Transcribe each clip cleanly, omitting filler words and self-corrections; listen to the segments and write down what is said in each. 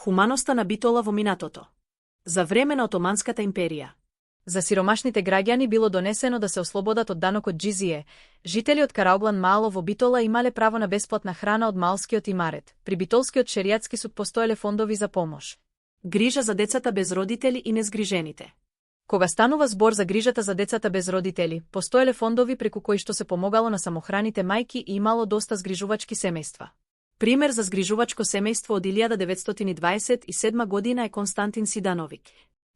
Хуманоста на Битола во минатото. За време на Отоманската империја. За сиромашните граѓани било донесено да се ослободат од данокот джизие. Жители од Караоглан Мало во Битола имале право на бесплатна храна од малскиот имарет. При битолскиот шеријатски суд постоеле фондови за помош. Грижа за децата без родители и незгрижените. Кога станува збор за грижата за децата без родители, постоеле фондови преку кои што се помогало на самохраните мајки и имало доста згрижувачки семејства. Пример за згрижувачко семејство од 1927 година е Константин Сидановик.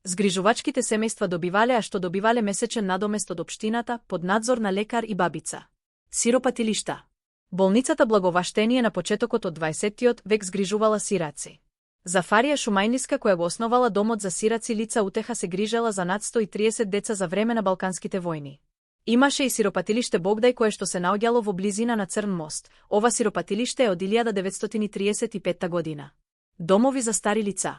Згрижувачките семејства добивале, а што добивале месечен надомест од општината, под надзор на лекар и бабица. Сиропатилишта. Болницата Благоваштение на почетокот од 20-тиот век згрижувала сираци. Зафарија Шумајниска, која го основала домот за сираци лица утеха, се грижела за над 130 деца за време на Балканските војни. Имаше и сиропатилиште Богдај, кое што се наоѓало во близина на Црн мост. Ова сиропатилиште е од 1935 година. Домови за стари лица.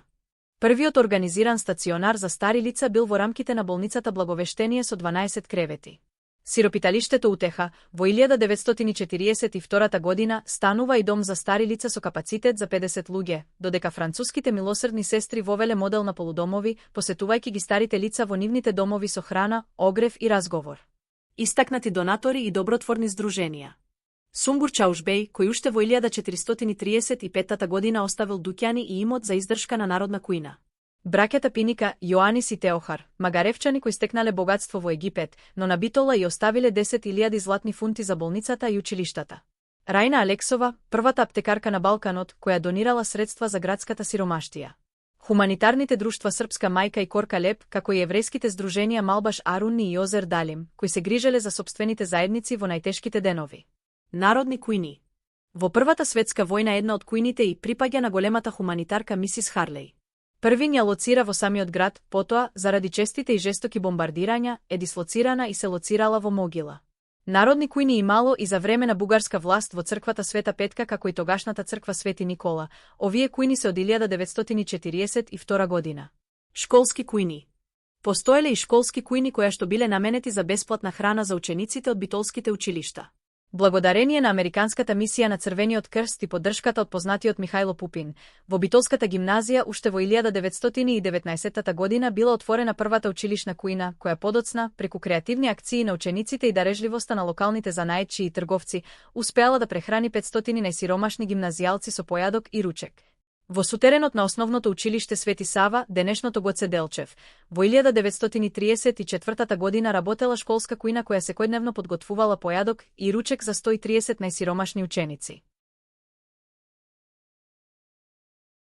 Првиот организиран стационар за стари лица бил во рамките на болницата Благовештение со 12 кревети. Сиропиталиштето Утеха во 1942 година станува и дом за стари лица со капацитет за 50 луѓе, додека француските милосрдни сестри вовеле модел на полудомови, посетувајќи ги старите лица во нивните домови со храна, огрев и разговор. Истакнати донатори и добротворни здруженија. Сумбур Чаушбеј, кој уште во 1435 година оставил дуќани и имот за издршка на народна кујна. Браќата Пиника, Јоанис и Теохар, магаревчани кои стекнале богатство во Египет, но на Битола и оставиле 10.000 златни фунти за болницата и училиштата. Рајна Алексова, првата аптекарка на Балканот, која донирала средства за градската сиромаштија. Хуманитарните друштва Српска мајка и Корка Леп, како и еврејските здруженија Малбаш Арунни и Озер Далим, кои се грижеле за сопствените заедници во најтешките денови. Народни кујни. Во Првата светска војна една од кујните и припаѓа на големата хуманитарка мисис Харлеј. Првин ја лоцира во самиот град, потоа, заради честите и жестоки бомбардирања, е дислоцирана и се лоцирала во могила. Народни кујни имало и за време на бугарска власт во црквата Света Петка, како и тогашната црква Свети Никола. Овие кујни се од 1942 година. Школски кујни. Постоеле и школски кујни која што биле наменети за бесплатна храна за учениците од битолските училишта. Благодарение на американската мисија на Црвениот крст и поддршката од познатиот Михајло Пупин, во Битолската гимназија уште во 1919 година била отворена првата училишна кујна, која подоцна, преку креативни акции на учениците и дарежливоста на локалните занаетчи и трговци, успеала да прехрани 500 најсиромашни гимназијалци со појадок и ручек. Во сутеренот на основното училиште Свети Сава, денешното Гоце Делчев, во 1934 година работела школска кујна која секојдневно подготвувала појадок и ручек за 130 најсиромашни ученици.